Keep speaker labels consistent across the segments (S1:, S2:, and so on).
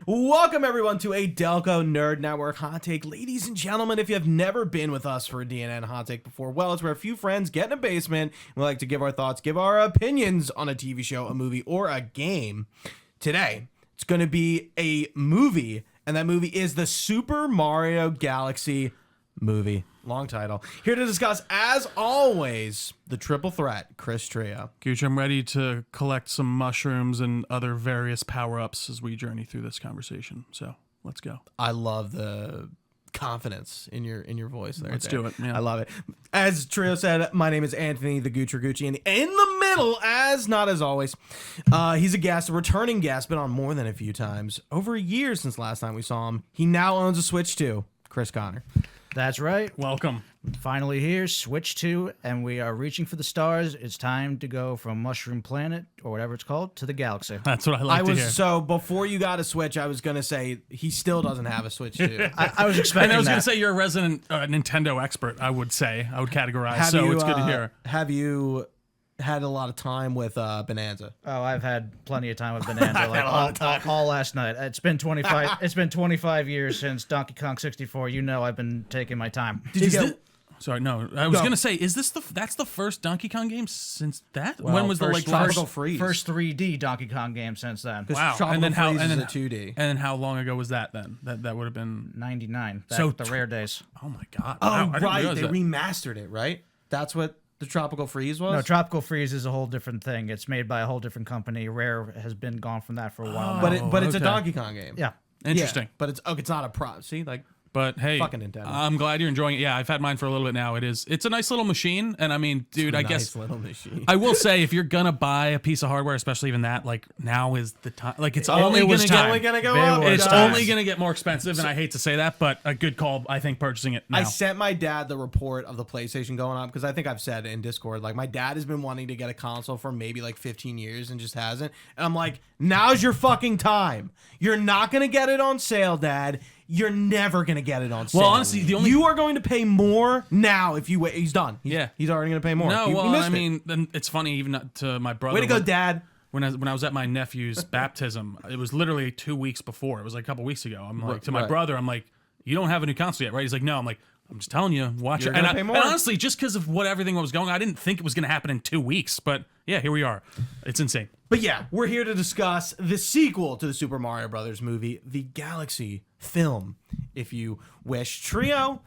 S1: Welcome, everyone, to a Delco Nerd Network Hot Take. Ladies and gentlemen, if you have never been with us for a DNN Hot Take before, well, it's where a few friends get in a basement. We like to give our thoughts, give our opinions on a TV show, a movie, or a game. Today, it's going to be a movie, and that movie is the Super Mario Galaxy movie. Long title. Here to discuss, as always, the triple threat, Chris Trio.
S2: Gooch, I'm ready to collect some mushrooms and other various power-ups as we journey through this conversation. So let's go.
S1: I love the confidence in your voice there.
S2: Let's do it. Yeah.
S1: I love it. As Trio said, my name is Anthony the Gooch Ragucci, and in the middle, not as always, he's a guest, a returning guest, been on more than a few times. Over a year since last time we saw him. He now owns a Switch 2. Chris Connor.
S3: That's right.
S2: Welcome.
S3: Finally here, Switch 2, and we are reaching for the stars. It's time to go from Mushroom Planet, or whatever it's called, to the galaxy.
S2: That's what I like to hear.
S1: So before you got a Switch, I was going to say he still doesn't have a Switch 2.
S3: I was expecting
S2: And I was
S3: that.
S2: going to say you're a resident Nintendo expert, I would say. I would categorize, so it's good to hear.
S1: Have you had a lot of time with Bonanza?
S3: Oh, I've had plenty of time with Bonanza, like all last night. It's been 25. It's been 25 years since Donkey Kong 64. You know, I've been taking my time.
S2: Sorry, no. I was going to say, is this that's the first Donkey Kong game since that?
S3: Well,
S2: when was the
S1: Tropical Freeze?
S3: First 3D Donkey Kong game since then?
S2: Wow.
S1: Tropical
S2: And then
S1: Freeze is
S2: a
S1: 2D.
S2: And then how long ago was that then? That would have been
S3: 99.
S2: So
S3: The rare days.
S2: Oh my god.
S1: Oh,
S2: Wow, I didn't
S1: right.
S2: realize
S1: They
S2: that.
S1: remastered it, right? That's what the Tropical Freeze was?
S3: No, Tropical Freeze is a whole different thing. It's made by a whole different company. Rare has been gone from that for a while now.
S1: But it's a
S2: okay.
S1: Donkey Kong game.
S3: Yeah.
S2: Interesting.
S1: Yeah, but it's not a pro. See, like,
S2: But hey,
S1: Fucking Nintendo.
S2: I'm glad you're enjoying it. Yeah, I've had mine for a little bit now. It's a nice little machine, and I mean, dude, I
S1: nice
S2: guess
S1: little machine.
S2: I will say if you're gonna buy a piece of hardware, especially even that, like now is the time. Like it's only
S3: it was
S2: gonna
S3: time.
S1: go
S3: It
S1: up.
S3: was
S2: it's
S3: time.
S2: only gonna get more expensive, and I hate to say that, but a good call. I think purchasing it now.
S1: I sent my dad the report of the PlayStation going up because I think I've said in Discord, like, my dad has been wanting to get a console for maybe like 15 years and just hasn't. And I'm like, now's your fucking time. You're not going to get it on sale, Dad. You're never going to get it on sale.
S2: Well, honestly,
S1: you are going to pay more now if you wait. He's done.
S2: Yeah.
S1: He's already going to pay more.
S2: No,
S1: He
S2: well,
S1: missed
S2: I
S1: it.
S2: mean, then it's funny even to my brother.
S1: Way to go, Dad.
S2: When I was at my nephew's baptism, it was literally 2 weeks before. It was like a couple weeks ago. I'm like to my
S1: Right.
S2: brother, I'm like, you don't have a new console yet, right? He's like, no. I'm like, I'm just telling you, watch
S1: You're
S2: it.
S1: gonna
S2: And,
S1: pay
S2: and
S1: more.
S2: honestly, just because of everything what was going on, I didn't think it was going to happen in 2 weeks. But yeah, here we are. It's insane.
S1: But yeah, we're here to discuss the sequel to the Super Mario Brothers movie, the Galaxy film, if you wish. Trio,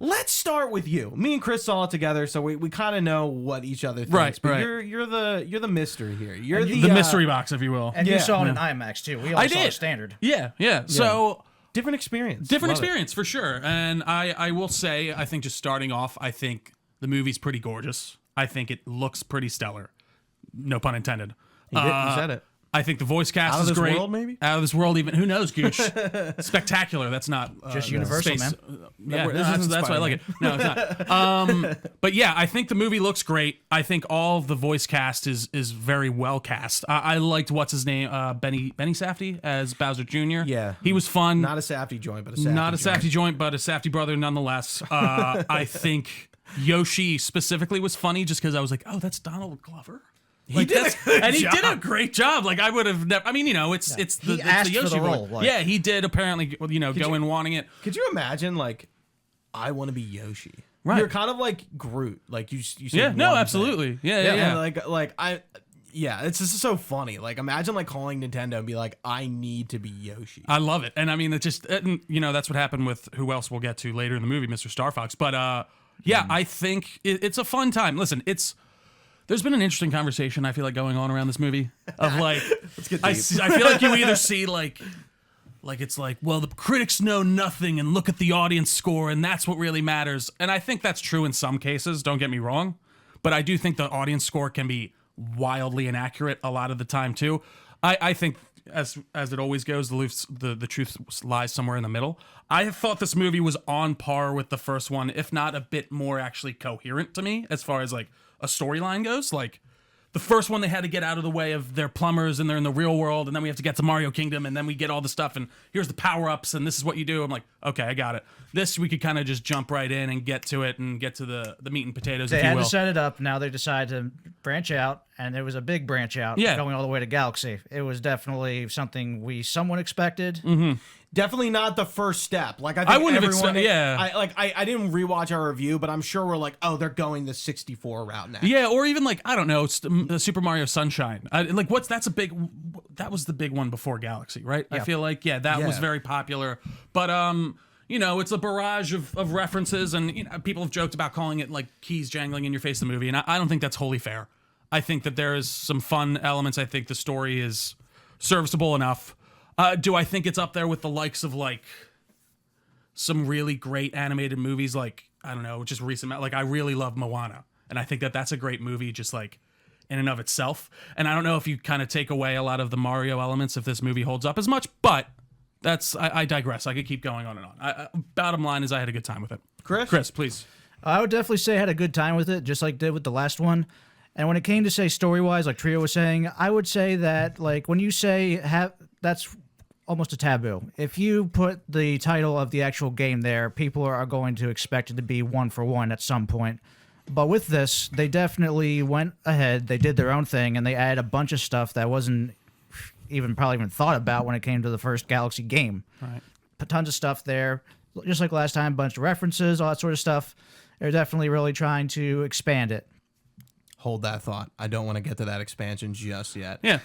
S1: let's start with you. Me and Chris saw it together, so we kind of know what each other thinks.
S2: Right,
S1: but
S2: right.
S1: you're the mystery here. You're
S2: The mystery box, if you will.
S3: And
S1: Yeah.
S3: you saw it in IMAX too. We all
S2: I
S3: saw
S2: did.
S3: it standard.
S2: Yeah. So
S1: different experience.
S2: different
S1: Love it.
S2: experience for sure. And I will say, I think just starting off, I think the movie's pretty gorgeous. I think it looks pretty stellar. No pun intended.
S1: He said it.
S2: I think the voice cast
S1: Out of
S2: is
S1: this
S2: great.
S1: world, maybe?
S2: Out of this world, even. Who knows, Gooch? Spectacular. That's not
S3: Just Universal,
S2: space.
S3: man.
S2: Yeah,
S1: This
S2: that's
S1: isn't
S2: why I like it. No, it's not. But yeah, I think the movie looks great. I think all of the voice cast is very well cast. I liked what's his name, Benny Safdie as Bowser Jr.
S1: Yeah.
S2: he was fun.
S1: Not a Safdie joint, but a Safdie
S2: Not a
S1: joint.
S2: Safdie joint, but a Safdie brother nonetheless. I think Yoshi specifically was funny just because I was like, oh, that's Donald Glover. Like,
S1: did a
S2: that's-
S1: good
S2: and he did a
S1: job.
S2: great job. Like I would have never. I mean, you know, it's the
S3: He asked for
S2: Yoshi
S3: the
S2: voice.
S3: role, like-
S2: Yeah, he did apparently. You know, go in wanting it.
S1: Could you imagine, like, I want to be Yoshi?
S2: Right.
S1: You're kind of like Groot. Like, you say
S2: Yeah, no,
S1: one
S2: absolutely.
S1: thing.
S2: Yeah.
S1: and it's just so funny. Like, imagine like calling Nintendo and be like, I need to be Yoshi.
S2: I love it, and I mean, it just you know that's what happened with who else we'll get to later in the movie, Mr. Star Fox. But yeah, I think it's a fun time. Listen, there's been an interesting conversation I feel like going on around this movie of like I feel like you either see like it's like, well, the critics know nothing and look at the audience score and that's what really matters. And I think that's true in some cases, don't get me wrong, but I do think the audience score can be wildly inaccurate a lot of the time too. I think as it always goes, the truth lies somewhere in the middle. I have thought this movie was on par with the first one, if not a bit more actually coherent to me as far as like a storyline goes. Like the first one they had to get out of the way of their plumbers and they're in the real world, and then we have to get to Mario Kingdom, and then we get all the stuff, and here's the power-ups, and this is what you do. I'm like, okay, I got it. This, we could kind of just jump right in and get to it and get to the meat and potatoes,
S3: They
S2: if you
S3: had
S2: will.
S3: to set it up. Now they decided to branch out, and it was a big branch out, going all the way to Galaxy. It was definitely something we somewhat expected.
S1: Definitely not the first step. Like I
S2: wouldn't have
S1: everyone, I
S2: I
S1: didn't rewatch our review, but I'm sure we're like, oh, they're going the 64 route now.
S2: Yeah, or even like, I don't know, it's the Super Mario Sunshine. That was the big one before Galaxy, right? I feel like, that was very popular. But, it's a barrage of references, and people have joked about calling it like keys jangling in your face, the movie, and I don't think that's wholly fair. I think that there is some fun elements. I think the story is serviceable enough. Do I think it's up there with the likes of like some really great animated movies, like, I don't know, just recent, like I really love Moana, and I think that that's a great movie just like in and of itself. And I don't know if you kind of take away a lot of the Mario elements if this movie holds up as much, but I digress. I could keep going on and on. Bottom line is I had a good time with it. Chris, please.
S3: I would definitely say I had a good time with it, just like did with the last one. And when it came to say story-wise, like Trio was saying, I would say that like when you say that's almost a taboo. If you put the title of the actual game there, people are going to expect it to be 1-for-1 at some point. But with this, they definitely went ahead, they did their own thing, and they added a bunch of stuff that wasn't probably even thought about when it came to the first Galaxy game.
S2: Right.
S3: Tons of stuff there. Just like last time, a bunch of references, all that sort of stuff. They're definitely really trying to expand it.
S1: Hold that thought. I don't want to get to that expansion just yet.
S2: Yeah.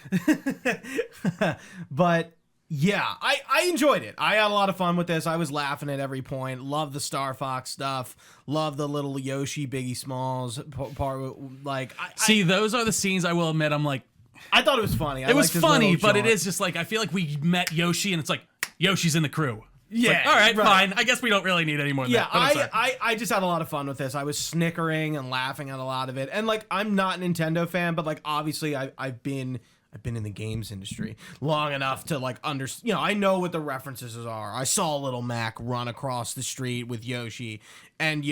S1: But yeah, I enjoyed it. I had a lot of fun with this. I was laughing at every point. Love the Star Fox stuff. Love the little Yoshi Biggie Smalls part. Like,
S2: See, those are the scenes I will admit I'm like,
S1: I thought it was funny.
S2: It was funny, but it is just like, I feel like we met Yoshi and it's like, Yoshi's in the crew. It's
S1: Yeah,
S2: like, all right,
S1: right.
S2: fine. I guess we don't really need any more than
S1: Yeah,
S2: that. But I'm sorry.
S1: I just had a lot of fun with this. I was snickering and laughing at a lot of it. And like, I'm not a Nintendo fan, but like, obviously I've been in the games industry long enough to like understand, I know what the references are. I saw Little Mac run across the street with Yoshi, and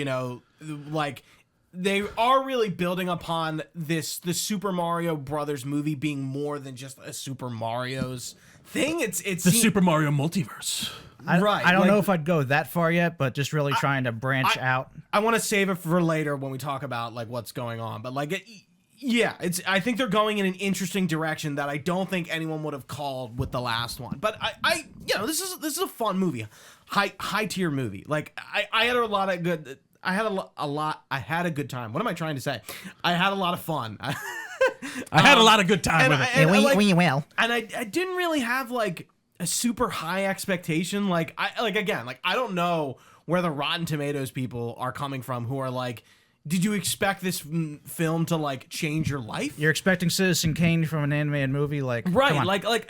S1: like they are really building upon the Super Mario Brothers movie being more than just a Super Mario's thing. It's
S2: the Super Mario multiverse.
S3: I don't
S1: like,
S3: know if I'd go that far yet, but just really trying to branch out.
S1: I want to save it for later when we talk about like what's going on, but like I think they're going in an interesting direction that I don't think anyone would have called with the last one. But this is a fun movie, high tier movie. Like I had a lot of good. I had a good time. What am I trying to say? I had a lot of fun.
S2: I had a lot of good time with it.
S3: Well.
S1: And I didn't really have like a super high expectation. Like I don't know where the Rotten Tomatoes people are coming from who are like, did you expect this film to like change your life?
S3: You're expecting Citizen Kane from an animated movie, like
S1: right?
S3: Come on.
S1: Like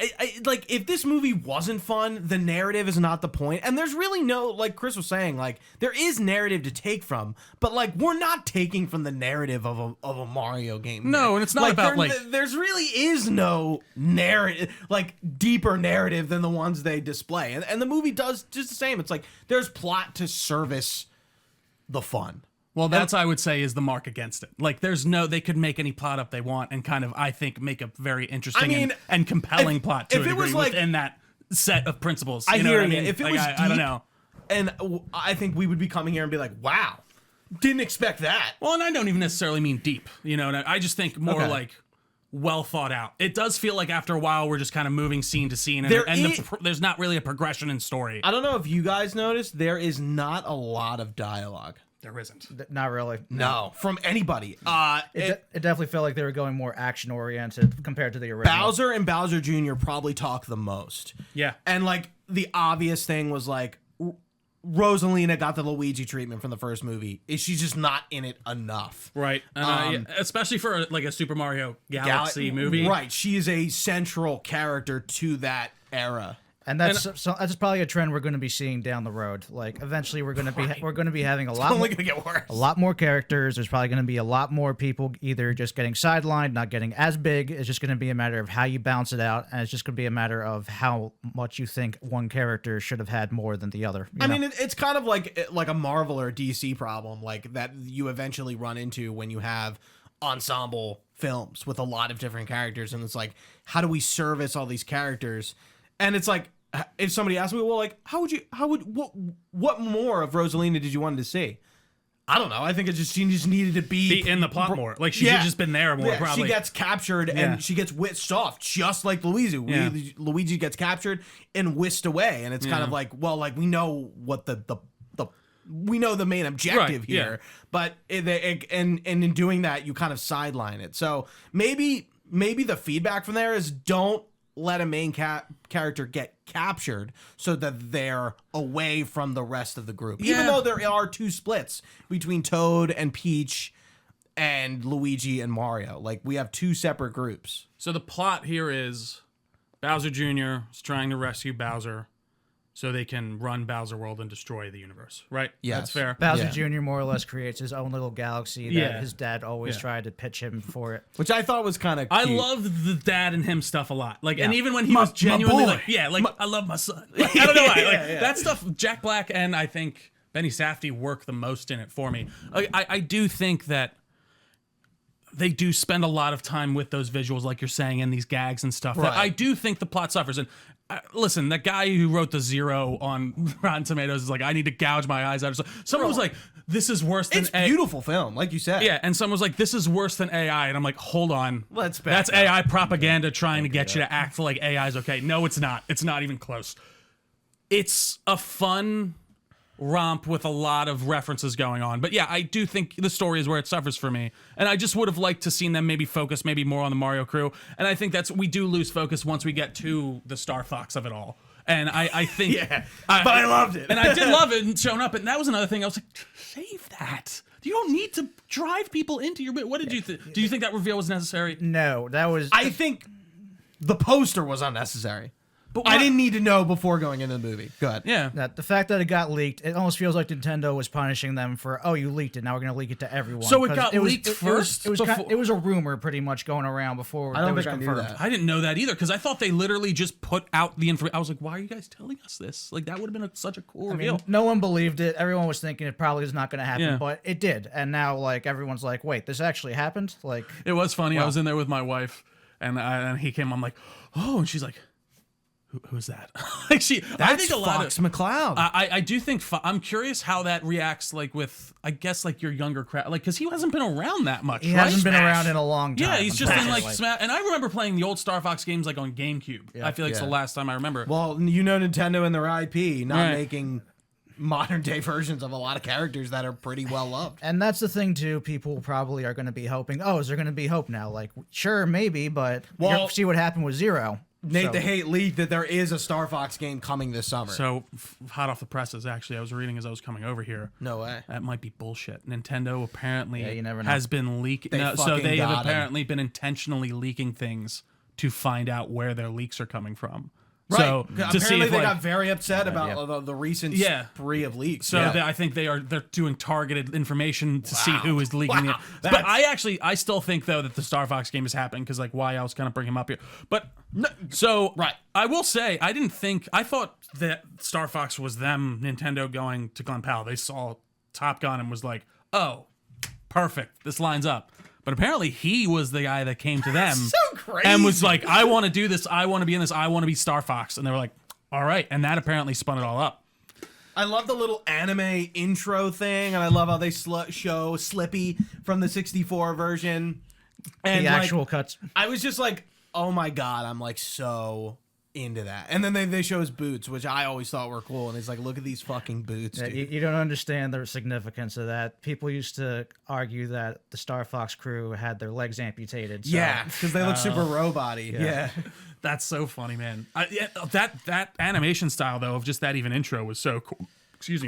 S1: if this movie wasn't fun, the narrative is not the point, and there's really no, like Chris was saying, like there is narrative to take from, but like we're not taking from the narrative of a Mario game.
S2: No, and it's not about
S1: there's really is no narrative, like deeper narrative than the ones they display, and the movie does just the same. It's like there's plot to service the fun.
S2: Well, that's, I would say, is the mark against it. Like, they could make any plot up they want and kind of, I think, make a very interesting and compelling plot to a degree within that set of principles.
S1: I hear you.
S2: If
S1: it was deep,
S2: I don't know.
S1: And I think we would be coming here and be like, wow, didn't expect that.
S2: Well, and I don't even necessarily mean deep. And I just think more like well thought out. It does feel like after a while we're just kind of moving scene to scene, and there's not really a progression in story.
S1: I don't know if you guys noticed, there is not a lot of dialogue.
S2: There isn't.
S3: Not really.
S1: No, from anybody.
S3: It definitely felt like they were going more action oriented compared to the original.
S1: Bowser and Bowser Jr. probably talk the most.
S2: Yeah.
S1: And like the obvious thing was like Rosalina got the Luigi treatment from the first movie. She's just not in it enough.
S2: Right. Especially for a Super Mario Galaxy movie.
S1: Right. She is a central character to that era.
S3: And that's probably a trend we're going to be seeing down the road. Like eventually, we're going to be having a lot.
S1: Only going to get worse.
S3: A lot more characters. There's probably going to be a lot more people either just getting sidelined, not getting as big. It's just going to be a matter of how you balance it out, and it's just going to be a matter of how much you think one character should have had more than the other.
S1: I mean, it's kind of like a Marvel or DC problem, like that you eventually run into when you have ensemble films with a lot of different characters, and it's like, how do we service all these characters? And it's like, if somebody asked me, well, like, what more of Rosalina did you want to see? I don't know. I think she just needed to be
S2: in the plot more. Like, she should have just been there more, probably.
S1: She gets captured and she gets whisked off, just like Luigi. Luigi gets captured and whisked away, and it's kind of like, well, like, we know what we know the main objective here, but in doing that, you kind of sideline it. So maybe the feedback from there is, don't let a main character get captured so that they're away from the rest of the group. Even though there are two splits between Toad and Peach and Luigi and Mario. Like, we have two separate groups.
S2: So the plot here is Bowser Jr. is trying to rescue Bowser so they can run Bowser World and destroy the universe, right?
S1: Yes.
S2: That's fair.
S3: Bowser Jr. more or less creates his own little galaxy that his dad always tried to pitch him for it.
S1: Which I thought was kind of cute.
S2: I loved the dad and him stuff a lot. Like, and even when he was genuinely like, I love my son. Like, I don't know why. Like, that stuff, Jack Black and I think Benny Safdie work the most in it for me. I do think that they do spend a lot of time with those visuals, like you're saying, and these gags and stuff. That I do think the plot suffers. And listen, that guy who wrote the 0 on Rotten Tomatoes is like, I need to gouge my eyes out. Someone was like, this is worse than
S1: It's a beautiful film, like you said.
S2: Yeah, and someone was like, this is worse than AI. And I'm like, hold on.
S1: That's
S2: AI propaganda trying to get you to act like AI is okay. No, it's not. It's not even close. It's a fun romp with a lot of references going on. But yeah, I do think the story is where it suffers for me. And I just would have liked to seen them maybe focus maybe more on the Mario crew. And I think we do lose focus once we get to the Star Fox of it all. And I think...
S1: but I loved it.
S2: And I did love it and showing up. And that was another thing. I was like, save that. You don't need to drive people into your... What did you think? Do you think that reveal was necessary?
S3: No, that was...
S1: I think the poster was unnecessary. But I didn't need to know before going into the movie. Go ahead.
S2: Yeah.
S3: That the fact that it got leaked, it almost feels like Nintendo was punishing them for, oh, you leaked it, now we're going to leak it to everyone.
S2: So it got leaked first?
S3: It was a rumor pretty much going around before
S1: I don't
S3: it was
S1: think I knew
S3: confirmed.
S1: that.
S2: I didn't know that either, because I thought they literally just put out the information. I was like, why are you guys telling us this? Like, that would have been such a cool reveal.
S3: mean, no one believed it. Everyone was thinking it probably is not going to happen,
S2: Yeah.
S3: but it did. And now, like, everyone's like, wait, this actually happened? Like,
S2: It was funny. I was in there with my wife, and he came. I'm like, oh, and she's like, who's that? Like I think a lot
S1: Fox
S2: of
S1: McCloud.
S2: I do think I'm curious how that reacts, like with I guess like your younger crowd, like because he hasn't been around that much.
S3: he
S2: right?
S3: hasn't been around in a long time.
S2: Yeah, he's just in like
S3: unfortunately.
S2: Smash. And I remember playing the old Star Fox games like on GameCube. I feel like it's the last time I remember.
S1: Well, you know Nintendo and their IP not making modern day versions of a lot of characters that are pretty well loved.
S3: And that's the thing too. People probably are going to be hoping. Oh, is there going to be hope now? Like, sure, maybe, but see what happened with 0.
S1: Nate the Hate leaked that there is a Star Fox game coming this summer.
S2: So hot off the presses, actually, I was reading as I was coming over here.
S1: No way.
S2: That might be bullshit. Nintendo apparently
S3: you never know.
S2: has been leaking. So they have apparently been intentionally leaking things to find out where their leaks are coming from.
S1: Right.
S2: So to see
S1: apparently
S2: if,
S1: they
S2: like,
S1: got very upset about the recent spree of leaks.
S2: So I think they're doing targeted information to see who is leaking it. But I still think though that the Star Fox game is happening because like why else kind of bring him up here? But I will say I thought that Star Fox was them Nintendo going to Glen Powell. They saw Top Gun and was like, oh, perfect, this lines up. But apparently he was the guy that came to them
S1: so crazy.
S2: And was like, I want to do this. I want to be in this. I want to be Star Fox. And they were like, all right. And that apparently spun it all up.
S1: I love the little anime intro thing, and I love how they show Slippy from the 64 version. And
S3: the actual cuts.
S1: I was just like, oh my God, I'm like so into that. And then they show his boots, which I always thought were cool. And he's like, look at these fucking boots, dude.
S3: You don't understand the significance of that. People used to argue that the Star Fox crew had their legs amputated. So.
S1: Yeah, because they look super robot-y. Yeah.
S2: That's so funny, man. That animation style, though, of just that even intro was so cool.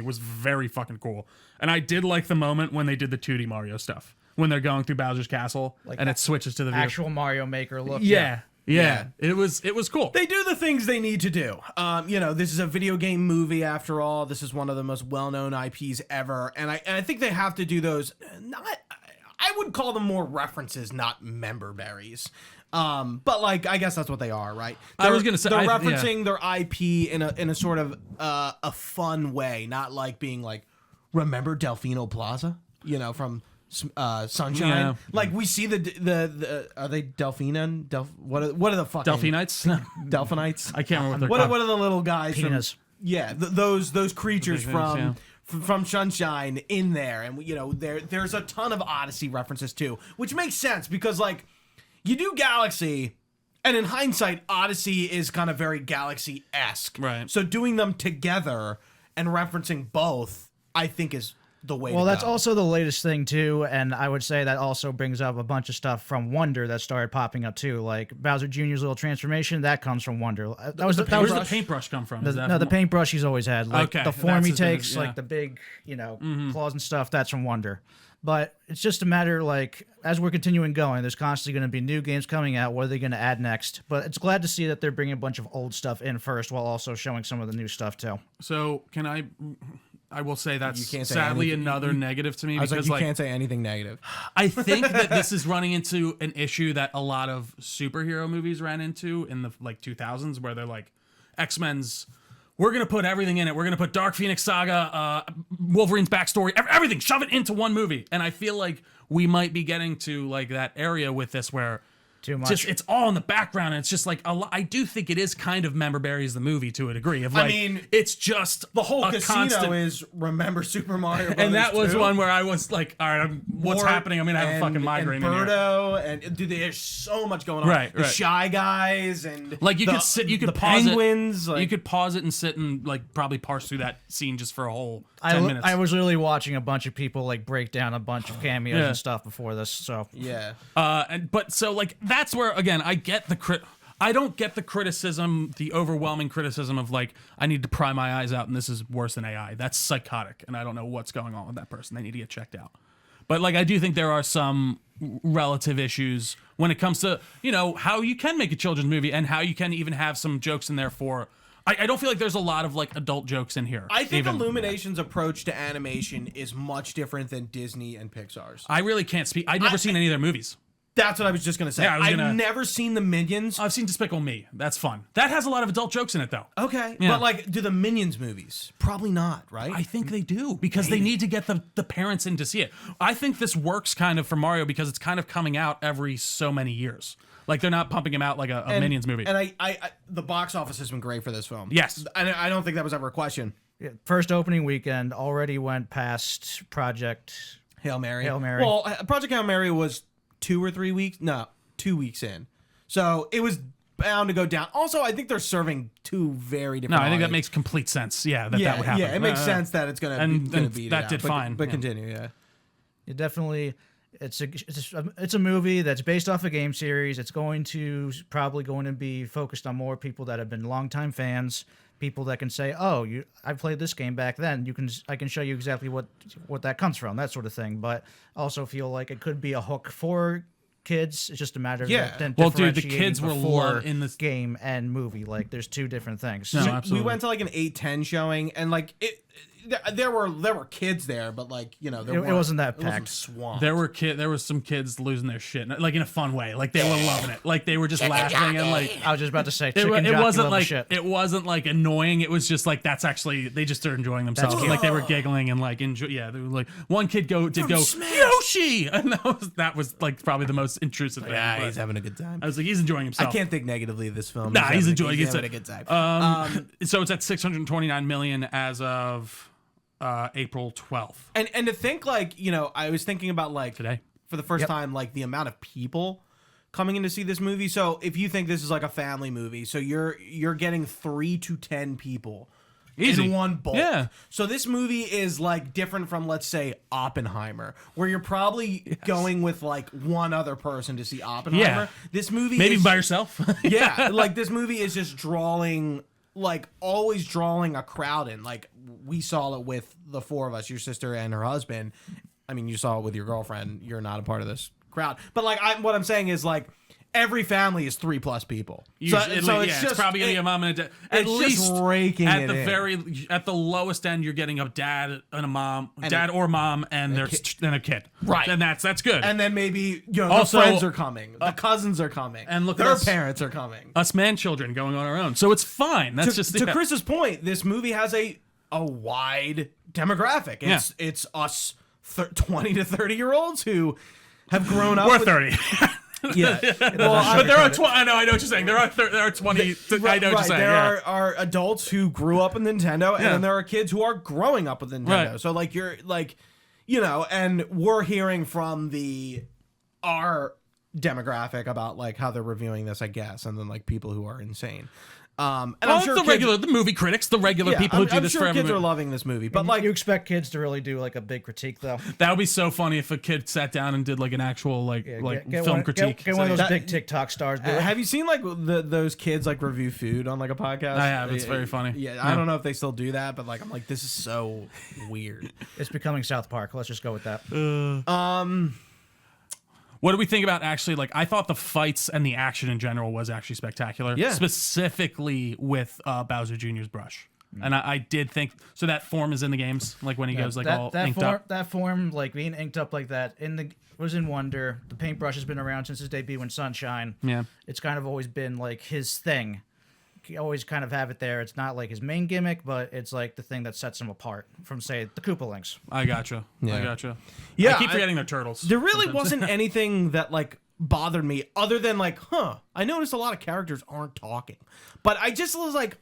S2: Was very fucking cool. And I did like the moment when they did the 2D Mario stuff. When they're going through Bowser's Castle, like and it switches to the
S3: actual Mario Maker look.
S2: Yeah. It was cool.
S1: They do the things they need to do. This is a video game movie after all. This is one of the most well-known IPs ever, and I think they have to do those. I would call them more references, not member berries. But like I guess that's what they are, right?
S2: I was gonna say
S1: they're referencing their IP in a sort of a fun way, not like being like, remember Delfino Plaza, from Sunshine.
S2: Yeah.
S1: Like we see the are they Delphina? What are the fucking
S2: Delphinites?
S1: Delphinites?
S2: I can't remember
S1: What are the little guys?
S3: Penis.
S1: Those creatures
S2: big things, yeah.
S1: from Sunshine in there, and there's a ton of Odyssey references too, which makes sense because like you do Galaxy, and in hindsight, Odyssey is kind of very Galaxy-esque.
S2: Right.
S1: So doing them together and referencing both, I think is the way.
S3: Well,
S1: to
S3: that's
S1: go.
S3: also the latest thing too, and I would say that also brings up a bunch of stuff from Wonder that started popping up too, like Bowser Jr.'s little transformation. That comes from Wonder. That was
S2: Where's the paintbrush come from? Is that
S3: the
S2: from-
S3: paintbrush he's always had. Like
S2: Okay,
S3: the form
S2: that's
S3: he
S2: his thing,
S3: takes,
S2: yeah.
S3: like the big, claws and stuff. That's from Wonder. But it's just a matter, like, as we're continuing going, there's constantly going to be new games coming out. What are they going to add next? But it's glad to see that they're bringing a bunch of old stuff in first while also showing some of the new stuff, too.
S2: So can I will say that's
S1: You can't say
S2: sadly
S1: anything.
S2: another negative to me
S1: I was
S2: because
S1: like, you can't say anything negative.
S2: I think that this is running into an issue that a lot of superhero movies ran into in the like 2000s, where they're like, X-Men's, we're gonna put everything in it. We're gonna put Dark Phoenix Saga, Wolverine's backstory, everything, shove it into one movie. And I feel like we might be getting to like that area with this where
S3: Too much.
S2: just it's all in the background, and it's just like I do think it is kind of Member Berries the movie to a degree. Of like, it's just
S1: The whole
S2: a
S1: casino
S2: constant,
S1: is remember Super Mario Brothers
S2: and that was
S1: 2?
S2: one where I was like, all right, what's
S1: Mort
S2: happening? I'm gonna have a fucking migraine
S1: and
S2: in here.
S1: Birdo, and dude, there's so much going on.
S2: Right,
S1: the
S2: right.
S1: Shy Guys and
S2: Like you
S1: the,
S2: could sit, you could
S1: the
S2: pause
S1: penguins.
S2: it.
S1: Like,
S2: You could pause it and sit and like probably parse through that scene just for a whole 10 minutes.
S3: I was literally watching a bunch of people like break down a bunch of cameos
S2: Yeah.
S3: and stuff before this. So
S1: yeah.
S2: But so like that's where again I get the I don't get the criticism, the overwhelming criticism of like I need to pry my eyes out and this is worse than AI. That's psychotic, and I don't know what's going on with that person. They need to get checked out. But like I do think there are some relative issues when it comes to how you can make a children's movie and how you can even have some jokes in there for. I don't feel like there's a lot of like adult jokes in here.
S1: I think
S2: even.
S1: Illumination's approach to animation is much different than Disney and Pixar's.
S2: I really can't speak. I've never seen any of their movies.
S1: That's what I was just gonna say.
S2: Yeah,
S1: I've never seen the Minions.
S2: I've seen Despicable Me. That's fun. That has a lot of adult jokes in it, though.
S1: Okay,
S2: Yeah.
S1: but like, do the Minions movies? Probably not, right?
S2: I think they do because they need to get the parents in to see it. I think this works kind of for Mario because it's kind of coming out every so many years. Like they're not pumping him out like a Minions movie.
S1: And I the box office has been great for this film.
S2: Yes.
S1: I don't think that was ever a question.
S3: first opening weekend already went past Project
S1: Hail Mary.
S3: Hail Mary.
S1: Well, Project Hail Mary was 2 or 3 weeks. No, 2 weeks in. So it was bound to go down. Also, I think they're serving two very different.
S2: No, I think that
S1: audience.
S2: makes complete sense. Yeah, that would happen.
S1: Yeah, it makes sense that it's gonna
S2: and
S1: beat
S2: that
S1: it
S2: did
S1: out. But-
S2: fine.
S1: But
S2: Yeah.
S1: continue, yeah.
S3: It definitely it's a movie that's based off a game series. It's probably going to be focused on more people that have been longtime fans, people that can say, "Oh, I played this game back then. I can show you exactly what that comes from," that sort of thing. But also feel like it could be a hook for kids. It's just a matter of then
S2: Well, dude, the
S3: differentiating
S2: kids were
S3: before
S2: in this
S3: game and movie. Like, there's two different things.
S2: No,
S1: We
S2: absolutely.
S1: went to like an 8-10 showing, and like there were kids there, but like
S3: It wasn't that
S1: It wasn't
S3: packed.
S1: swamped.
S2: There were some kids losing their shit, like in a fun way. Like they were loving it. Like they were just laughing and like
S3: I was just about to say
S2: it,
S3: chicken
S2: it
S3: jockey
S2: wasn't
S3: level
S2: like
S3: shit.
S2: it wasn't like annoying. It was just like that's actually they just started enjoying themselves.
S3: cute.
S2: Like they were giggling and like enjoy. Yeah, they were like one kid did go
S1: Smash.
S2: Yoshi, and that was like probably the most intrusive thing.
S1: yeah,
S2: but
S1: he's having a good time.
S2: I was like he's enjoying
S1: I
S2: himself.
S1: can't think negatively of this film.
S2: Nah, he's enjoying it.
S1: He's having a good time.
S2: So it's at 629 million as of April 12th
S1: And to think like I was thinking about like
S2: today.
S1: for the first time like the amount of people coming in to see this movie. So if you think this is like a family movie, so you're getting 3 to 10 people
S2: Easy.
S1: in one bulk.
S2: Yeah.
S1: So this movie is like different from, let's say, Oppenheimer, where you're probably going with like one other person to see Oppenheimer.
S2: Yeah.
S1: This movie
S2: Maybe
S1: is,
S2: by yourself.
S1: yeah, like this movie is just always drawing a crowd in. Like we saw it with the four of us, your sister and her husband. I mean, you saw it with your girlfriend. You're not a part of this crowd, but like what I'm saying is like every family is 3+ people.
S2: It's probably gonna be a mom and a dad. At
S1: it's
S2: least
S1: just raking
S2: at
S1: it
S2: the
S1: in.
S2: at the lowest end, you're getting a dad and a mom, dad or mom, and there's then a kid.
S1: Right.
S2: And that's good.
S1: And then maybe
S2: Also,
S1: the friends are coming, the cousins are coming,
S2: and look at
S1: their
S2: us.
S1: parents are coming.
S2: Us man children going on our own, so it's fine. That's just
S1: To Chris's point, this movie has a wide demographic. It's us 20 to 30-year-olds who have grown up.
S2: We're
S1: with,
S2: 30.
S1: Yeah.
S2: But there are 20. I know what you're saying. There are 20. I know what you're saying.
S1: There are adults who grew up with Nintendo, and then there are kids who are growing up with Nintendo.
S2: Right.
S1: So like you're like, and we're hearing from our demographic about like how they're reviewing this, I guess, and then like people who are insane. And I'm sure
S2: the movie critics, the regular people who do this for every
S1: kids
S2: movie.
S1: are loving this movie, but like
S3: you expect kids to really do like a big critique though.
S2: That would be so funny if a kid sat down and did like an actual film critique.
S3: Get one of those big TikTok stars. Do it.
S1: Have you seen like those kids like review food on like a podcast?
S2: I have. It's very funny.
S1: Yeah, I don't know if they still do that, but like I'm like, this is so weird.
S3: It's becoming South Park. Let's just go with that.
S2: What do we think about actually, like, I thought the fights and the action in general was actually spectacular.
S1: Yeah.
S2: Specifically with Bowser Jr.'s brush. And I did think, so that form is in the games, like when he goes like all inked up.
S3: That form, like being inked up like that, was in Wonder. The paintbrush has been around since his debut in Sunshine.
S2: Yeah.
S3: It's kind of always been like his thing. He always kind of have it there. It's not like his main gimmick, but it's like the thing that sets him apart from, say, the Koopalings.
S2: I gotcha.
S1: Yeah.
S2: I gotcha.
S1: Yeah,
S2: I keep forgetting they're turtles.
S1: There really wasn't anything that like bothered me other than like, I noticed a lot of characters aren't talking. But I just was like,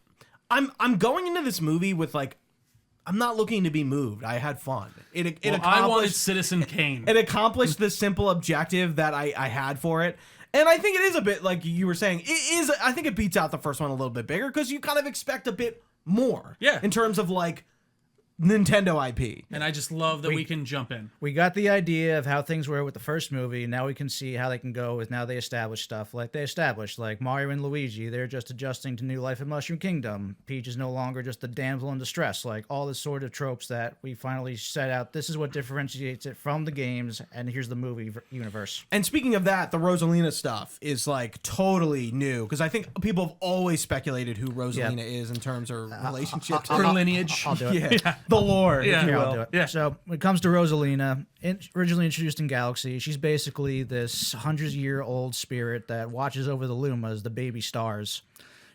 S1: I'm going into this movie with like, I'm not looking to be moved. I had fun.
S2: I wanted Citizen Kane.
S1: It accomplished the simple objective that I had for it. And I think it is a bit like you were saying. It is. I think it beats out the first one a little bit bigger because you kind of expect a bit more.
S2: Yeah.
S1: In terms of like Nintendo IP.
S2: And I just love that we can jump in.
S3: We got the idea of how things were with the first movie. Now we can see how they can go with now they established stuff like they established like Mario and Luigi. They're just adjusting to new life in Mushroom Kingdom. Peach is no longer just the damsel in distress. Like all the sort of tropes that we finally set out. This is what differentiates it from the games, and here's the movie universe.
S1: And speaking of that, the Rosalina stuff is like totally new because I think people have always speculated who Rosalina is in terms of relationship to
S2: Her lineage.
S3: I'll do it.
S1: yeah. The lore,
S2: Yeah.
S1: if you
S3: Here,
S1: will.
S3: I'll do it.
S2: Yeah.
S3: So when it comes to Rosalina, originally introduced in Galaxy, she's basically this 100-year-old spirit that watches over the Lumas, the baby stars.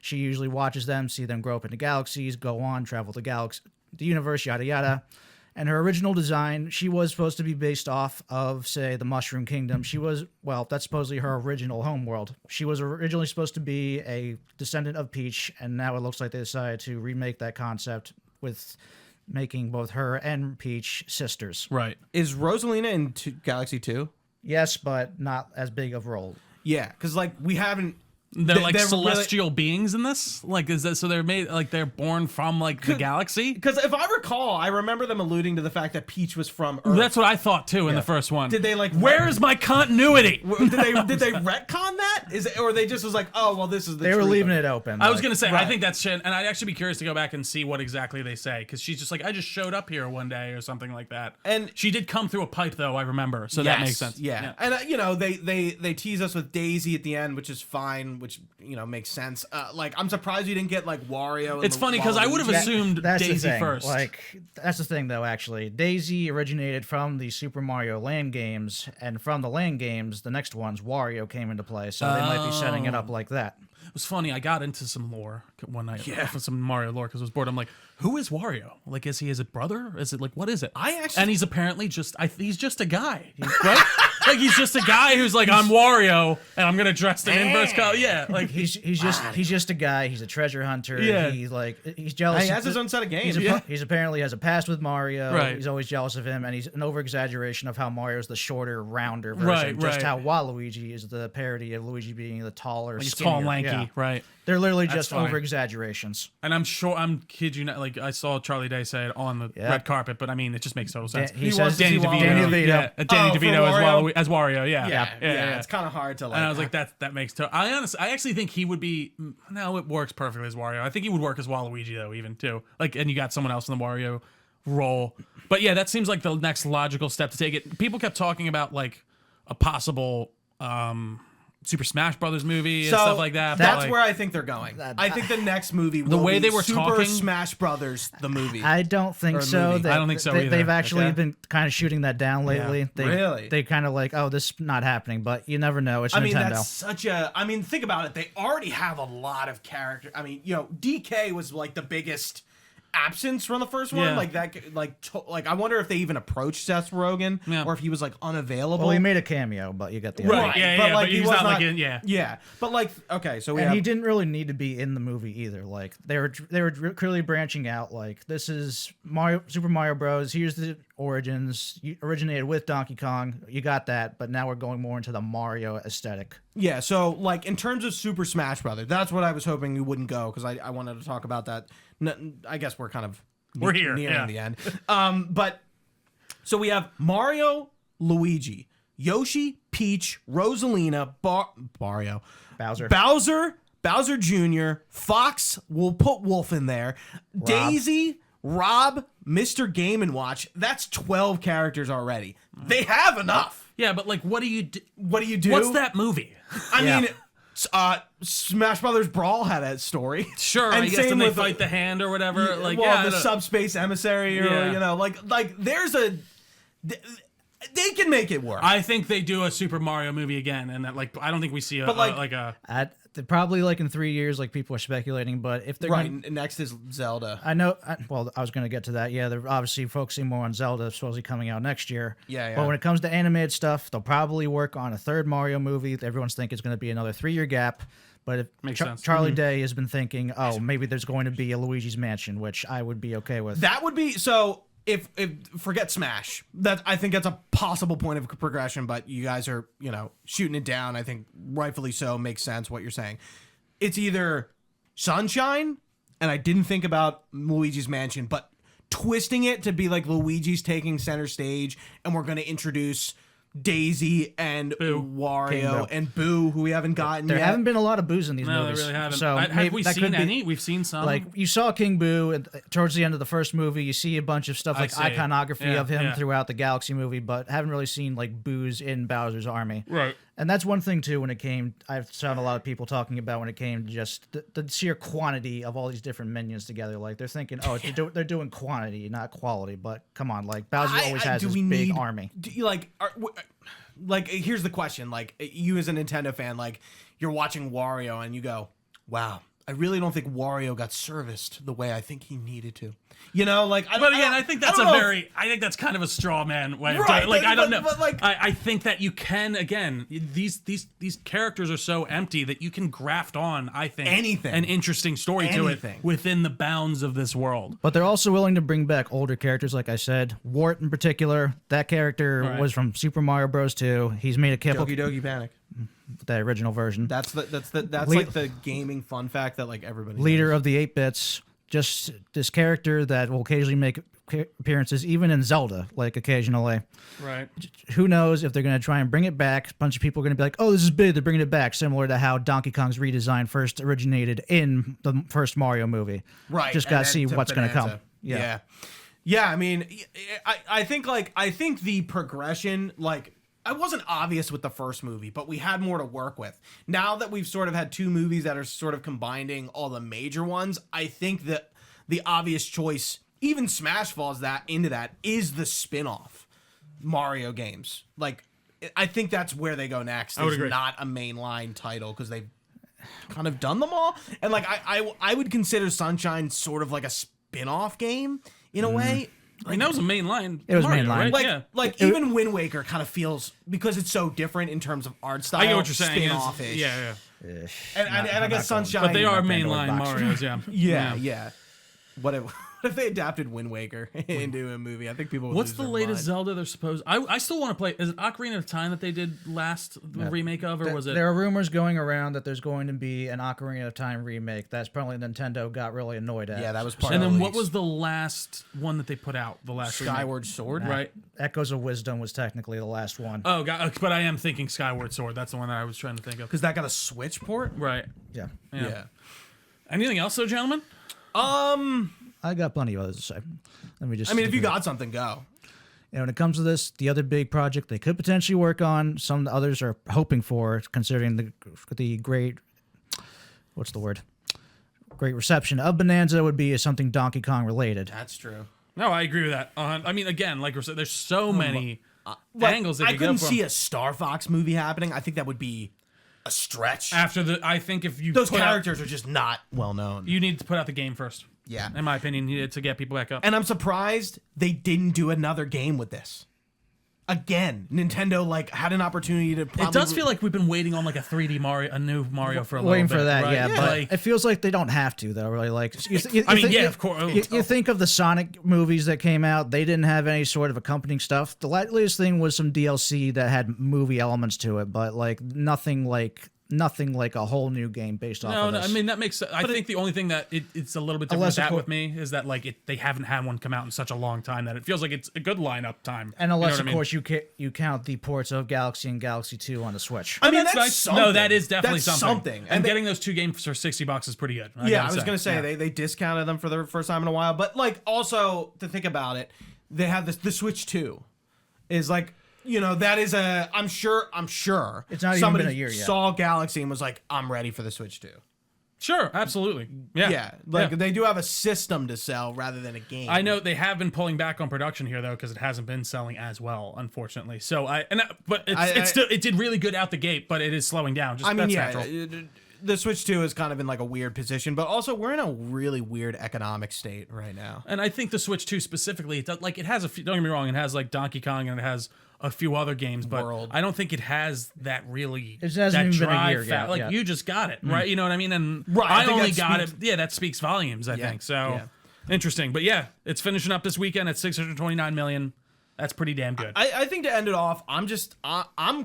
S3: She usually watches them, see them grow up into galaxies, go on, travel the the universe, yada yada. And her original design, she was supposed to be based off of, say, the Mushroom Kingdom. That's supposedly her original homeworld. She was originally supposed to be a descendant of Peach, and now it looks like they decided to remake that concept with making both her and Peach sisters.
S2: Right.
S1: Is Rosalina in Galaxy 2?
S3: Yes, but not as big of a role.
S1: Yeah, because like we haven't.
S2: They're like
S1: they're
S2: celestial beings in this? Like, is that so they're made, like, they're born from, like, the galaxy?
S1: Because if I recall, I remember them alluding to the fact that Peach was from Earth.
S2: That's what I thought, too, in the first one.
S1: Did they, like...
S2: Where is my continuity?
S1: Did they retcon that? Or they just was like, oh, well, this is the
S3: They were
S1: truth
S3: leaving
S1: of
S3: it open.
S2: I was going to say, I
S1: Right.
S2: think that's shit, and I'd actually be curious to go back and see what exactly they say, because she's just like, I just showed up here one day or something like that.
S1: And
S2: she did come through a pipe, though, I remember, so that makes sense.
S1: Yeah. And, they tease us with Daisy at the end, which is fine, which, makes sense. Like, I'm surprised you didn't get, like, Wario.
S2: It's funny, because I would have assumed
S3: That's the
S2: Daisy
S3: thing.
S2: first.
S3: Like, that's the thing, though, actually. Daisy originated from the Super Mario Land games, and from the Land games, the next ones, Wario came into play, so they might be setting it up like that.
S2: It was funny. I got into some lore one night. Yeah. Some Mario lore because I was bored. I'm like, who is Wario? Like, is he his brother? Is it like, what is it?
S1: And
S2: he's apparently he's just a guy, right? Like, he's just a guy who's like, I'm Wario and I'm gonna dress in inverse color. Yeah, like
S3: He's just a guy. He's a treasure hunter.
S2: Yeah.
S3: He's jealous.
S1: He has his own set of games.
S3: He's apparently has a past with Mario.
S2: Right.
S3: He's always jealous of him, and he's an over exaggeration of how Mario's the shorter, rounder version.
S2: Right.
S3: Just how Waluigi is the parody of Luigi being the taller,
S2: he's
S3: skinnier.
S2: tall and lanky,
S3: Yeah.
S2: right?
S3: They're literally just
S2: funny.
S3: over exaggerations.
S2: And I'm kid you not, like I saw Charlie Day say it on the red carpet, but I mean, it just makes total sense.
S3: He says
S2: Danny
S1: Danny
S2: DeVito.
S3: DeVito.
S2: Yeah, Danny
S1: for
S2: DeVito
S1: Wario?
S2: as Wario. Yeah.
S1: Yeah. It's kind of hard to like.
S2: And I was like, that makes total. I actually think he would be. No, it works perfectly as Wario. I think he would work as Waluigi though, even too. Like, and you got someone else in the Wario role. But yeah, that seems like the next logical step to take it. People kept talking about like a possible Super Smash Brothers movie and stuff like that.
S1: That's
S2: like,
S1: where I think they're going. I think the next movie will
S2: way
S1: be
S2: they were
S1: Super
S2: talking-
S1: Smash Brothers, the movie.
S3: I don't think
S1: Or
S3: so.
S1: movie.
S2: I don't think so either.
S3: They've actually
S1: Okay.
S3: been kind of shooting that down lately.
S1: Really?
S3: They kind of like, oh, this is not happening, but you never know. It's
S1: I mean,
S3: Nintendo.
S1: that's such a. I mean, think about it. They already have a lot of character. I mean, DK was like the biggest absence from the first one.
S2: Yeah.
S1: Like that. Like I wonder if they even approached Seth Rogen or if he was like unavailable.
S3: Well, he made a cameo, but you got the
S2: Right.
S3: idea.
S2: Yeah,
S1: but
S2: yeah,
S1: like
S2: but
S1: he
S2: he's
S1: was
S2: not like in, yeah.
S1: Yeah, but like okay, so we
S3: And
S1: have
S3: he didn't really need to be in the movie either. Like they were clearly branching out. Like this is Super Mario Bros. Here's the origins. You originated with Donkey Kong. You got that, but now we're going more into the Mario aesthetic.
S1: Yeah, so like in terms of Super Smash Brothers, that's what I was hoping you wouldn't go because I wanted to talk about that. I guess we're kind of
S2: We're
S1: nearing
S2: here,
S1: the end. But so we have Mario, Luigi, Yoshi, Peach, Rosalina, Mario, Bowser Jr., Fox. We'll put Wolf in there. Daisy, Rob, Mr. Game & Watch. That's 12 characters already. They have enough.
S2: Yeah, but like, what do you do?
S1: What do you do?
S2: What's that movie?
S1: I mean, Smash Brothers Brawl had a story.
S2: Sure,
S1: And
S2: I guess
S1: same
S2: then they
S1: with
S2: fight the hand or whatever. Like,
S1: well,
S2: yeah,
S1: the
S2: I don't-
S1: subspace emissary, or
S2: Yeah.
S1: you know, like there's a. They can make it work.
S2: I think they do a Super Mario movie again, and that like I don't think we see a
S1: But, like-
S2: like a
S3: Probably like in 3 years, like people are speculating. But if they're
S1: right.
S3: gonna,
S1: Next is Zelda.
S3: I know. Well, I was going to get to that. Yeah, they're obviously focusing more on Zelda, supposedly coming out next year.
S1: Yeah.
S3: But when it comes to animated stuff, they'll probably work on a third Mario movie. Everyone's thinking it's going to be another 3-year gap. But if
S2: Makes sense.
S3: Charlie Day has been thinking, oh, maybe there's going to be a Luigi's Mansion, which I would be okay with.
S1: That would be so. If forget Smash, that I think that's a possible point of progression. But you guys are shooting it down. I think rightfully so. Makes sense what you're saying. It's either Sunshine, and I didn't think about Luigi's Mansion, but twisting it to be like Luigi's taking center stage, and we're going to introduce Daisy and Wario and Boo, who we haven't gotten
S3: There
S1: yet.
S3: haven't been a lot of Boos in these
S2: no,
S3: movies.
S2: they really haven't.
S3: So
S2: Have
S3: maybe
S2: we
S3: that
S2: seen
S3: could be-
S2: any? We've seen some.
S3: Like you saw King Boo towards the end of the first movie. You see a bunch of stuff like
S2: see.
S3: iconography
S2: Yeah,
S3: of him
S2: yeah.
S3: throughout the Galaxy movie, but haven't really seen like Boos in Bowser's army.
S2: Right.
S3: And that's one thing too. When it came, I've saw a lot of people talking about when it came to just the sheer quantity of all these different minions together. Like they're thinking, oh, they're doing quantity, not quality. But come on, like Bowser always has
S1: do
S3: this
S1: we
S3: big
S1: need-
S3: army.
S1: Do you like here's the question, like you as a Nintendo fan, like you're watching Wario and you go, wow, I really don't think Wario got serviced the way I think he needed to. But
S2: I think that's I think that's kind of a straw man way of
S1: Right,
S2: doing it. Like
S1: but-
S2: I don't
S1: but-
S2: know.
S1: but, like-
S2: I think that you can again. These characters are so empty that you can graft on. I think
S1: Anything.
S2: an interesting story to
S1: Anything.
S2: it within the bounds of this world.
S3: But they're also willing to bring back older characters, like I said. Wart in particular, that character
S2: Right.
S3: was from Super Mario Bros. 2. He's made a couple,
S1: Doki Doki Panic.
S3: the original version.
S1: That's like the gaming fun fact that like everybody
S3: Leader
S1: knows.
S3: of the 8-bits, just this character that will occasionally make appearances, even in Zelda, like occasionally.
S2: Right.
S3: Who knows if they're going to try and bring it back? A bunch of people are going to be like, oh, this is big, they're bringing it back, similar to how Donkey Kong's redesign first originated in the first Mario movie.
S1: Right.
S3: Just got to
S1: and
S3: see
S1: then
S3: what's going to come.
S1: Bonanza.
S3: Yeah.
S1: Yeah. I mean, I think the progression, like, I wasn't obvious with the first movie, but we had more to work with. Now that we've sort of had two movies that are sort of combining all the major ones, I think that the obvious choice, even Smash falls into that, is the spin-off Mario games. Like, I think that's where they go next.
S2: would
S1: It's
S2: agree.
S1: not a mainline title because they've kind of done them all. And like, I would consider Sunshine sort of like a spin-off game in a way.
S2: I mean, that was a main line.
S3: It was
S2: Mario,
S3: main line.
S2: right?
S1: Like,
S2: yeah.
S1: Even Wind Waker kind of feels, because it's so different in terms of art style.
S2: I get what you're saying.
S1: Spin-off-ish.
S2: Yeah.
S1: And I guess Sunshine.
S2: But they are
S3: my
S2: main
S3: Pandora
S2: line
S3: box.
S2: Mario's. Yeah.
S1: Yeah. What if they adapted Wind Waker into a movie? I think people would
S2: What's
S1: lose
S2: the
S1: their
S2: latest
S1: mind.
S2: Zelda they're supposed? I still want to play. Is it Ocarina of Time that they did last the remake of, or was it?
S3: There are rumors going around that there's going to be an Ocarina of Time remake. That's probably Nintendo got really annoyed at.
S1: Yeah, that was part
S2: And
S1: of
S2: then
S1: the
S2: what
S1: release.
S2: was the last one that they put out? The last remake?
S1: Skyward Sword?
S2: right?
S3: Echoes of Wisdom was technically the last one.
S2: Oh, God, but I am thinking Skyward Sword. That's the one that I was trying to think of.
S1: Because that got a Switch port?
S2: Right.
S3: Yeah.
S2: Yeah. Anything else, though, gentlemen?
S3: I got plenty of others to say. Let me just.
S1: I mean, if you got something, go.
S3: When it comes to this, the other big project they could potentially work on, some others are hoping for, considering the great, what's the word? Great reception of Bonanza would be something Donkey Kong related.
S1: That's true.
S2: No, I agree with that. I mean, again, like we're saying, there's so many angles they
S1: I
S2: could go
S1: couldn't
S2: from.
S1: see a Star Fox movie happening. I think that would be a stretch.
S2: I think if you
S1: Those
S2: put
S1: characters are just not well known.
S2: you need to put out the game first.
S1: Yeah.
S2: In my opinion, to get people back up.
S1: And I'm surprised they didn't do another game with this. Again, Nintendo like had an opportunity to.
S2: It does feel like we've been waiting on like a 3D Mario, a new Mario for a little
S3: Waiting
S2: bit.
S3: for that,
S2: right?
S3: yeah, but
S2: Like,
S3: it feels like they don't have to though. Really, like
S2: of course.
S3: You think of the Sonic movies that came out; they didn't have any sort of accompanying stuff. The latest thing was some DLC that had movie elements to it, but like nothing like a whole new game based off of
S2: no,
S3: this.
S2: I mean that makes. I think the only thing that it's a little bit different
S3: Unless,
S2: with
S3: of
S2: that
S3: course-
S2: with me is that like they haven't had one come out in such a long time that it feels like it's a good lineup time.
S3: And unless,
S2: you know what
S3: of
S2: I mean?
S3: course, you count the ports of Galaxy and Galaxy 2 on the Switch.
S1: I mean,
S2: that's
S1: that's
S2: nice.
S1: something.
S2: No, that is definitely
S1: That's
S2: something.
S1: And
S2: And
S1: they-
S2: getting those 2 games for $60 is pretty good.
S1: I was gonna say they discounted them for the first time in a while, but like also to think about it, they have the Switch 2 is like. You know, that is I'm sure
S3: It's not even
S1: somebody
S3: been a year yet.
S1: saw Galaxy and was like, I'm ready for the Switch 2.
S2: Sure, absolutely. Yeah,
S1: Yeah, they do have a system to sell rather than a game.
S2: I know they have been pulling back on production here though because it hasn't been selling as well, unfortunately. So it did really good out the gate, but it is slowing down. Just that's natural.
S1: The Switch 2 is kind of in like a weird position, but also we're in a really weird economic state right now.
S2: And I think the Switch 2 specifically, it has a few, don't get me wrong, it has like Donkey Kong and it has a few other games, but
S1: World.
S2: I don't think it has that really.
S3: It hasn't
S2: that
S3: even been a
S2: drive
S3: year yet,
S2: Like
S3: yeah.
S2: you just got it, right? You know what I mean? And
S1: Right, I
S2: I
S1: think
S2: only
S1: that
S2: got it.
S1: speaks-
S2: Yeah, that speaks volumes. I think so.
S1: Yeah.
S2: Interesting, but yeah, it's finishing up this weekend at 629 million. That's pretty damn good.
S1: I think to end it off, I'm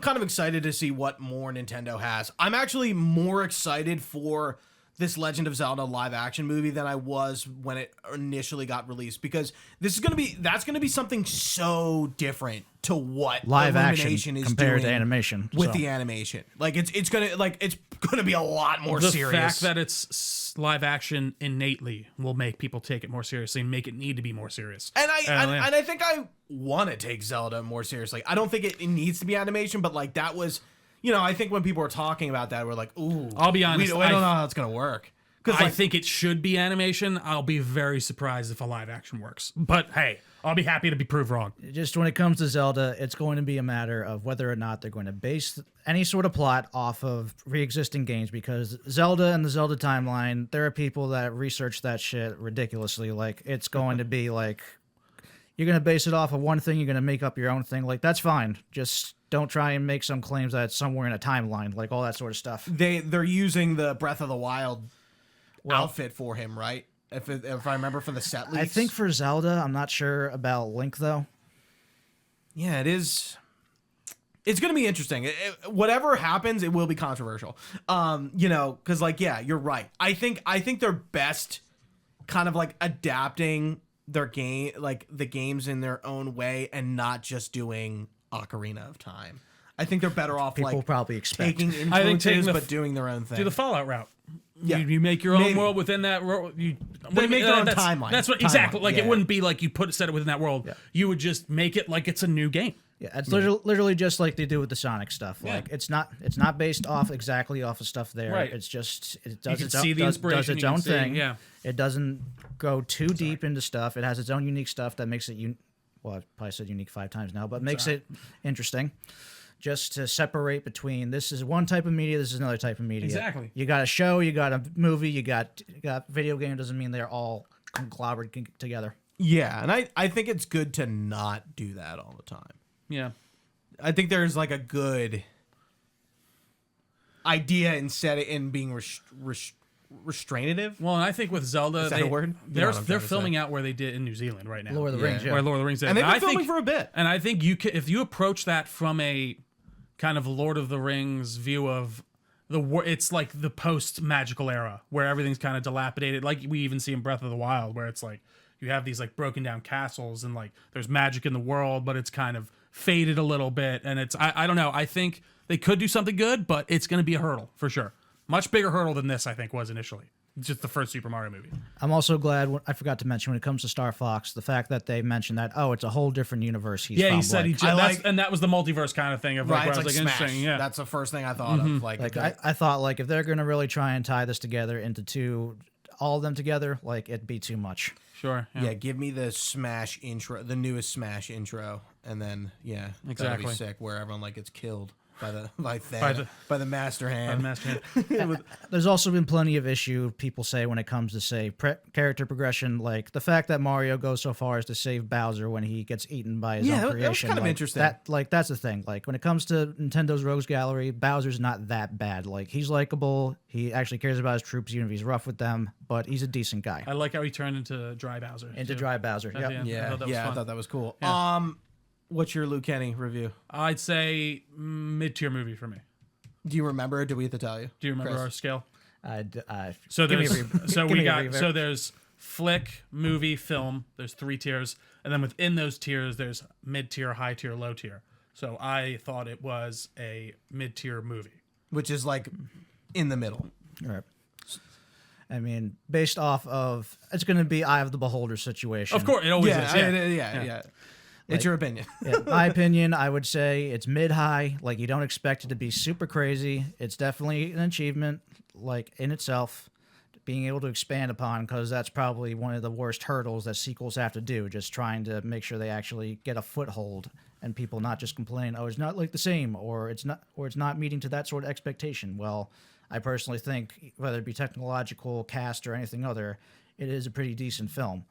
S1: kind of excited to see what more Nintendo has. I'm actually more excited for this Legend of Zelda live action movie than I was when it initially got released, because that's going to be something so different to what
S3: Live
S1: Illumination
S3: action
S1: is
S3: compared
S1: doing
S3: to animation.
S1: with
S3: so.
S1: the animation. Like it's gonna be a lot more
S2: the
S1: serious.
S2: fact that it's live action innately will make people take it more seriously and make it need to be more serious.
S1: And I think I want to take Zelda more seriously. I don't think it needs to be animation, but like that was, I think when people were talking about that, we're like, ooh,
S2: I'll be honest,
S1: we don't know how it's gonna work. Because
S2: I think it should be animation. I'll be very surprised if a live action works. But hey, I'll be happy to be proved wrong.
S3: Just when it comes to Zelda, it's going to be a matter of whether or not they're going to base any sort of plot off of pre-existing games, because Zelda and the Zelda timeline, there are people that research that shit ridiculously. Like, it's going to be like, you're going to base it off of one thing, you're going to make up your own thing. Like, that's fine. Just don't try and make some claims that it's somewhere in a timeline, like all that sort of stuff.
S1: they're using the Breath of the Wild outfit for him, right? If I remember from the set leaks.
S3: I think for Zelda, I'm not sure about Link, though.
S1: Yeah, it is. It's going to be interesting. Whatever happens, it will be controversial. Because you're right. I think they're best kind of like adapting their game, like the games in their own way, and not just doing Ocarina of Time. I think they're better off
S3: People probably expect.
S1: taking influences but doing their own thing.
S2: Do the Fallout route.
S1: Yeah.
S2: You make your own
S1: Maybe.
S2: world within that world.
S1: They make their own
S2: that's,
S1: timeline.
S2: That's what
S1: Timeline,
S2: exactly. Like
S1: yeah.
S2: it wouldn't be like you set it within that world.
S3: Yeah.
S2: You would just make it like it's a new game.
S3: Yeah, it's literally just like they do with the Sonic stuff. Like it's not based off exactly off of stuff there.
S2: Right.
S3: It's just it
S2: You
S3: does
S2: can
S3: its own,
S2: see the
S3: does
S2: inspiration,
S3: its
S2: you can
S3: own
S2: see-
S3: thing.
S2: yeah.
S3: It doesn't go too deep into stuff. It has its own unique stuff that makes it well, I've probably said unique 5 times now, but makes it interesting. Just to separate between this is one type of media, this is another type of media.
S2: Exactly.
S3: You got a show, you got a movie, you got video game. Doesn't mean they're all conglomerated together.
S1: Yeah, and I think it's good to not do that all the time.
S2: Yeah.
S1: I think there's like a good idea in being restrainative.
S2: Well, and I think with Zelda,
S1: Is that a word? You know
S2: They're
S1: what I'm
S2: they're
S1: trying to
S2: filming
S1: say.
S2: out where they did in New Zealand right now.
S3: Lord of the Rings, yeah.
S2: Where Lord of the Rings is.
S1: And they've been
S2: I
S1: filming
S2: think,
S1: for a bit.
S2: And I think if you approach that from a kind of Lord of the Rings view of it's like the post magical era where everything's kind of dilapidated, like we even see in Breath of the Wild, where it's like you have these like broken down castles and like there's magic in the world, but it's kind of faded a little bit. And it's I don't know. I think they could do something good, but it's going to be a hurdle for sure. Much bigger hurdle than this, I think, was initially. Just the first Super Mario movie.
S3: I'm also glad, I forgot to mention when it comes to Star Fox, the fact that they mentioned that, it's a whole different universe he's from.
S2: He said
S3: like,
S2: and that was the multiverse kind of thing of like,
S1: Right,
S2: where
S1: it's
S2: I was
S1: like
S2: like
S1: Smash.
S2: interesting. Yeah.
S1: That's the first thing I thought of. Like
S3: I thought, like, if they're going to really try and tie this together into all of them together, like, it'd be too much.
S2: Sure.
S1: yeah, give me the Smash intro, the newest Smash intro, and then that'll
S2: Exactly.
S1: be sick. Where everyone like gets killed. by the master hand.
S3: There's also been plenty of issue people say when it comes to say character progression, like the fact that Mario goes so far as to save Bowser when he gets eaten by his own creation.
S1: That was kind of interesting.
S3: That's the thing. Like when it comes to Nintendo's Rogues Gallery, Bowser's not that bad. Like he's likable. He actually cares about his troops, even if he's rough with them. But he's a decent guy.
S2: I like how he turned into Dry Bowser.
S3: Dry Bowser. Yep.
S1: I thought that was cool.
S2: Yeah.
S1: What's your Luke Kenny review?
S2: I'd say mid-tier movie for me.
S1: Do you remember? Did we have to tell you?
S2: Do you remember
S1: Chris?
S2: our scale?
S3: So
S2: there's flick, movie, film. There's 3 tiers, and then within those tiers, there's mid-tier, high tier, low tier. So I thought it was a mid-tier movie,
S1: which is like in the middle.
S3: All right. I mean, based off of it's going to be eye of the beholder situation.
S2: Of course, it always is.
S1: Yeah. It's your opinion.
S3: My opinion, I would say it's mid-high. Like, you don't expect it to be super crazy. It's definitely an achievement, like, in itself, being able to expand upon, because that's probably one of the worst hurdles that sequels have to do, just trying to make sure they actually get a foothold and people not just complain, oh, it's not like the same, or it's not meeting to that sort of expectation. Well, I personally think, whether it be technological, cast, or anything other, it is a pretty decent film.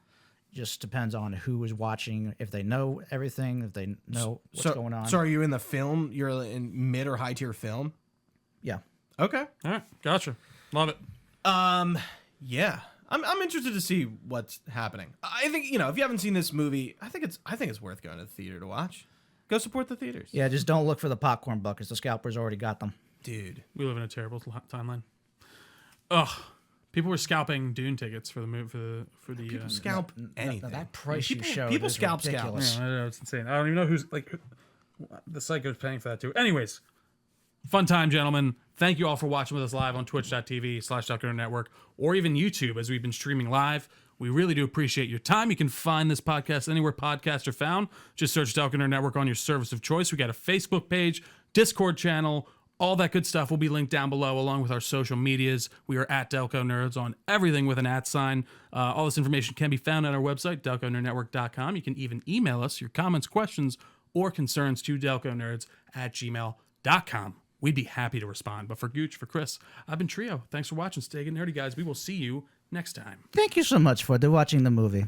S3: Just depends on who is watching, if they know everything, if they know what's going on.
S1: So are you in the film? You're in mid or high tier film?
S3: Yeah.
S1: Okay.
S2: All right. Gotcha. Love it.
S1: Yeah. I'm interested to see what's happening. I think, if you haven't seen this movie, I think it's worth going to the theater to watch. Go support the theaters.
S3: Yeah, just don't look for the popcorn buckets. The scalpers already got them.
S1: Dude.
S2: We live in a terrible timeline. Ugh. People were scalping Dune tickets for the movie for the
S1: people scalp anything.
S3: That price you showed
S1: people
S3: is
S1: scalp
S3: ridiculous.
S2: Yeah, I know, it's insane. I don't even know who's the psycho's paying for that too. Anyways, fun time, gentlemen. Thank you all for watching with us live on twitch.tv/Delco Network or even YouTube as we've been streaming live. We really do appreciate your time. You can find this podcast anywhere podcasts are found. Just search Delco Network on your service of choice. We got a Facebook page, Discord channel. All that good stuff will be linked down below along with our social medias. We are at Delco Nerds on everything with an @ all this information can be found on our website, delconerdnetwork.com. You can even email us your comments, questions, or concerns to delconerds@gmail.com. We'd be happy to respond. But for Gooch, for Chris, I've been Trio. Thanks for watching. Stay good nerdy, guys. We will see you next time.
S3: Thank you so much for watching the movie.